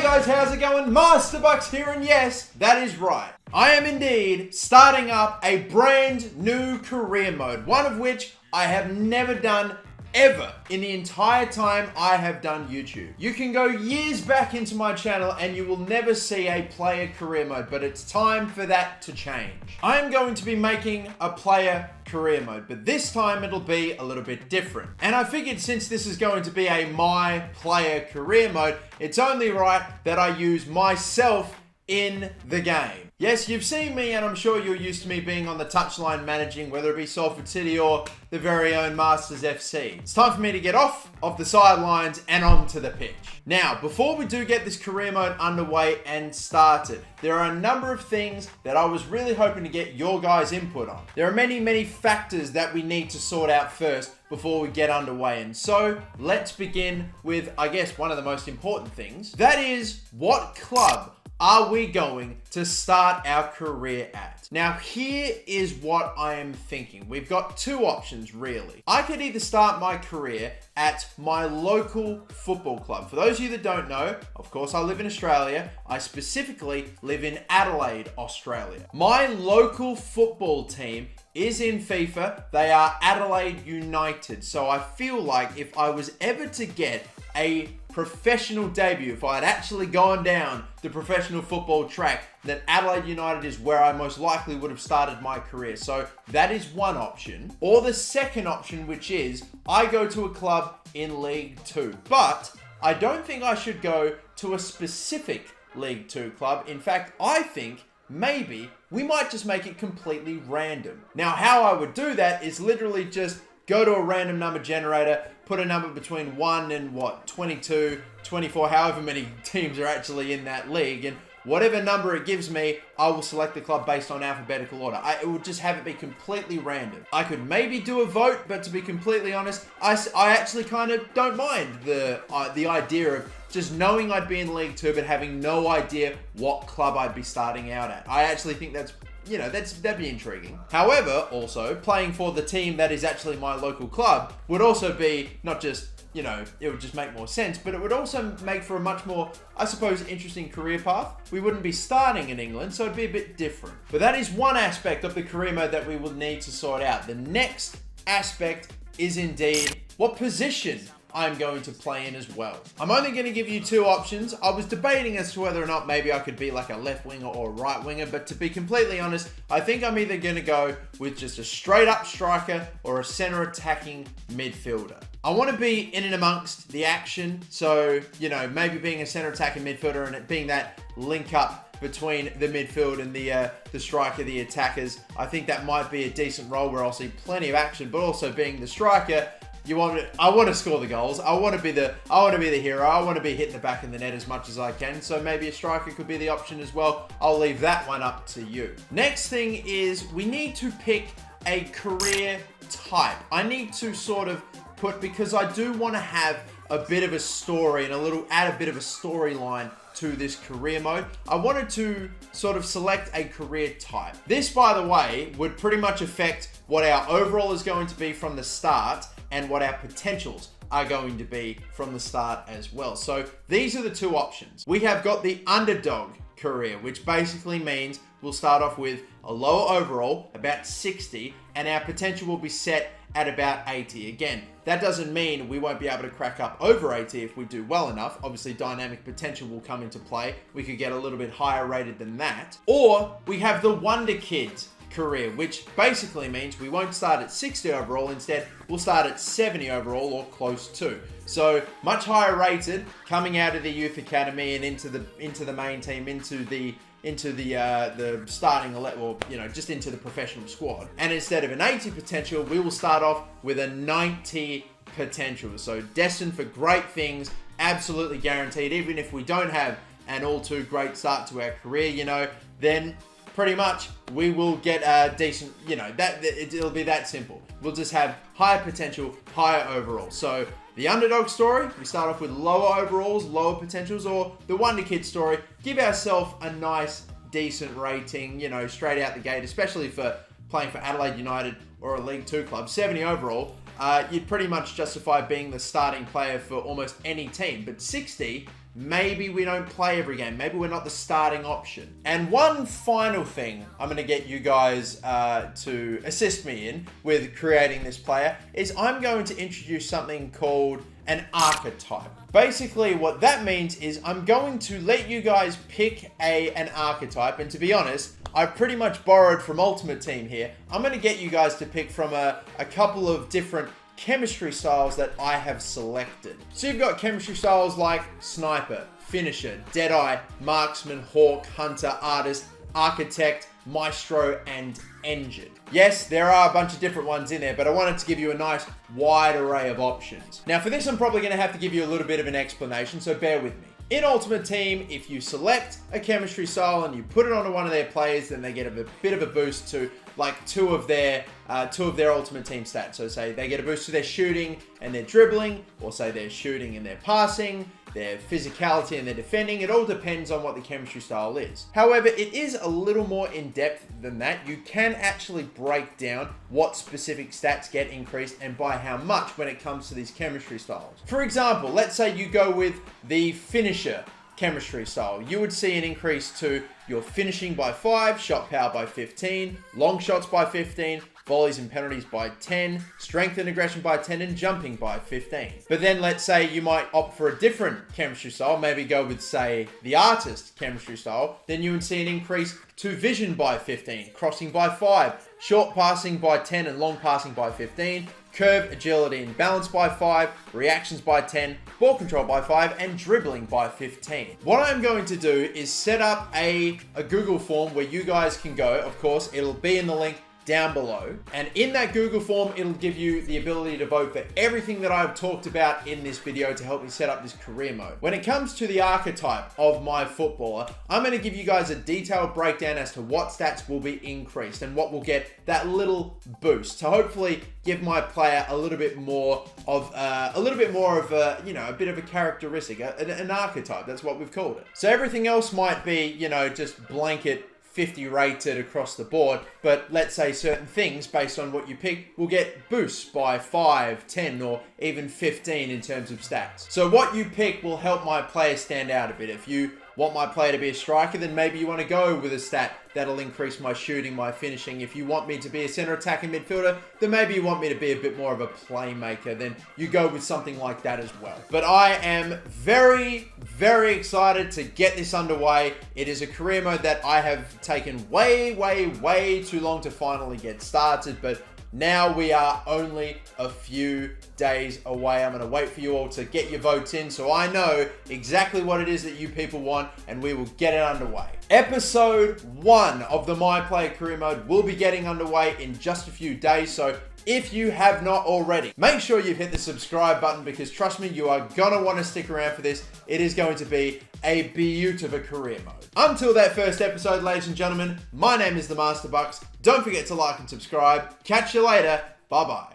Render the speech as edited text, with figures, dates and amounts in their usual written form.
guys, how's it going? Master Bucks here, and yes, that is right. I am indeed starting up a brand new career mode, one of which I have never done ever in the entire time I have done YouTube. You can go years back into my channel and you will never see a player career mode, but it's time for that to change. I am going to be making a player career mode, but this time it'll be a little bit different. And I figured since this is going to be a my player career mode, it's only right that I use myself in the game. Yes, you've seen me, and I'm sure you're used to me being on the touchline managing, whether it be Salford City or the very own Masters FC. It's time for me to get off of the sidelines and onto the pitch. Now, before we do get this career mode underway and started, there are a number of things that I was really hoping to get your guys' input on. There are many factors that we need to sort out first before we get underway. And so let's begin with, I guess, one of the most important things. That is, what club are we going to start our career at? Now, here is what I am thinking. We've got two options, really. I could either start my career at my local football club. For those of you that don't know, of course, I live in Australia. I specifically live in Adelaide, Australia. My local football team is in FIFA. They are Adelaide United. So I feel like if I was ever to get a professional debut, if I had actually gone down the professional football track, then Adelaide United is where I most likely would have started my career. So that is one option. Or the second option, which is I go to a club in League 2. But I don't think I should go to a specific League 2 club. In fact, I think maybe we might just make it completely random. Now, how I would do that is literally just go to a random number generator, put a number between 1 and 22, 24, however many teams are actually in that league, and whatever number it gives me, I will select the club based on alphabetical order. It will just have it be completely random. I could maybe do a vote, but to be completely honest, I actually kind of don't mind the idea of just knowing I'd be in League 2, but having no idea what club I'd be starting out at. I actually think that'd be intriguing. However, also, playing for the team that is actually my local club would also be not just, it would just make more sense, but it would also make for a much more, I suppose, interesting career path. We wouldn't be starting in England, so it'd be a bit different. But that is one aspect of the career mode that we will need to sort out. The next aspect is indeed what position I'm going to play in as well. I'm only going to give you two options. I was debating as to whether or not maybe I could be like a left winger or a right winger, but to be completely honest, I think I'm either going to go with just a straight up striker or a center attacking midfielder. I want to be in and amongst the action, so, maybe being a center attacking midfielder and it being that link up between the midfield and the striker, the attackers. I think that might be a decent role where I'll see plenty of action, but also being the striker, I want to score the goals. I want to be the hero. I want to be hitting the back of the net as much as I can. So maybe a striker could be the option as well. I'll leave that one up to you. Next thing is we need to pick a career type. I need to sort of because I do want to have a bit of a story and add a bit of a storyline to this career mode. I wanted to sort of select a career type. This, by the way, would pretty much affect what our overall is going to be from the start and what our potentials are going to be from the start as well. So these are the two options. We have got the underdog career, which basically means we'll start off with a lower overall, about 60, and our potential will be set at about 80. Again, that doesn't mean we won't be able to crack up over 80 if we do well enough. Obviously, dynamic potential will come into play. We could get a little bit higher rated than that. Or we have the Wonder Kids career, which basically means we won't start at 60 overall. Instead, we'll start at 70 overall or close to. So much higher rated coming out of the youth academy and into the main team, into the starting 11, or just into the professional squad. And instead of an 80 potential, we will start off with a 90 potential. So destined for great things, absolutely guaranteed. Even if we don't have an all too great start to our career, then pretty much we will get a decent, it'll be that simple. We'll just have higher potential, higher overall. So the underdog story, we start off with lower overalls, lower potentials, or the Wonder Kid story, give ourselves a nice, decent rating, straight out the gate, especially for playing for Adelaide United or a League 2 club. 70 overall, you'd pretty much justify being the starting player for almost any team. But 60, maybe we don't play every game. Maybe we're not the starting option. And one final thing I'm going to get you guys to assist me in with creating this player is I'm going to introduce something called an archetype. Basically, what that means is I'm going to let you guys pick an archetype, and to be honest, I've pretty much borrowed from Ultimate Team here. I'm going to get you guys to pick from a couple of different chemistry styles that I have selected. So you've got chemistry styles like Sniper, Finisher, Deadeye, Marksman, Hawk, Hunter, Artist, Architect, Maestro, and Engine. Yes, there are a bunch of different ones in there, but I wanted to give you a nice wide array of options. Now for this, I'm probably going to have to give you a little bit of an explanation, so bear with me. In Ultimate Team, if you select a chemistry style and you put it onto one of their players, then they get a bit of a boost to like two of their Ultimate Team stats. So say they get a boost to their shooting and their dribbling, or say their shooting and their passing, their physicality and their defending. It all depends on what the chemistry style is. However, it is a little more in depth than that. You can actually break down what specific stats get increased and by how much when it comes to these chemistry styles. For example, let's say you go with the Finisher chemistry style. You would see an increase to your finishing by 5, shot power by 15, long shots by 15, volleys and penalties by 10, strength and aggression by 10, and jumping by 15. But then let's say you might opt for a different chemistry style, maybe go with, say, the Artist chemistry style, then you would see an increase to vision by 15, crossing by 5, short passing by 10, and long passing by 15, curve, agility, and balance by 5, reactions by 10, ball control by 5, and dribbling by 15. What I'm going to do is set up a Google form where you guys can go. Of course, it'll be in the link down below. And in that Google form, it'll give you the ability to vote for everything that I've talked about in this video to help me set up this career mode. When it comes to the archetype of my footballer, I'm going to give you guys a detailed breakdown as to what stats will be increased and what will get that little boost to hopefully give my player a little bit more of a, you know, a bit of a characteristic, an archetype. That's what we've called it. So everything else might be, you know, just blanket 50 rated across the board, but let's say certain things based on what you pick will get boosts by 5, 10, or even 15 in terms of stats. So what you pick will help my player stand out a bit. If you want my player to be a striker, then maybe you want to go with a stat that'll increase my shooting, my finishing. If you want me to be a center attacking midfielder, then maybe you want me to be a bit more of a playmaker, then you go with something like that as well. But I am very, very excited to get this underway. It is a career mode that I have taken way, way, way too long to finally get started, but now we are only a few days away. I'm going to wait for you all to get your votes in so I know exactly what it is that you people want, and we will get it underway. Episode 1 of the My Player Career Mode will be getting underway in just a few days, so if you have not already, make sure you've hit the subscribe button, because trust me, you are gonna want to stick around for this. It is going to be a beautiful career mode. Until that first episode, ladies and gentlemen, my name is the Master Bucks. Don't forget to like and subscribe. Catch you later. Bye-bye.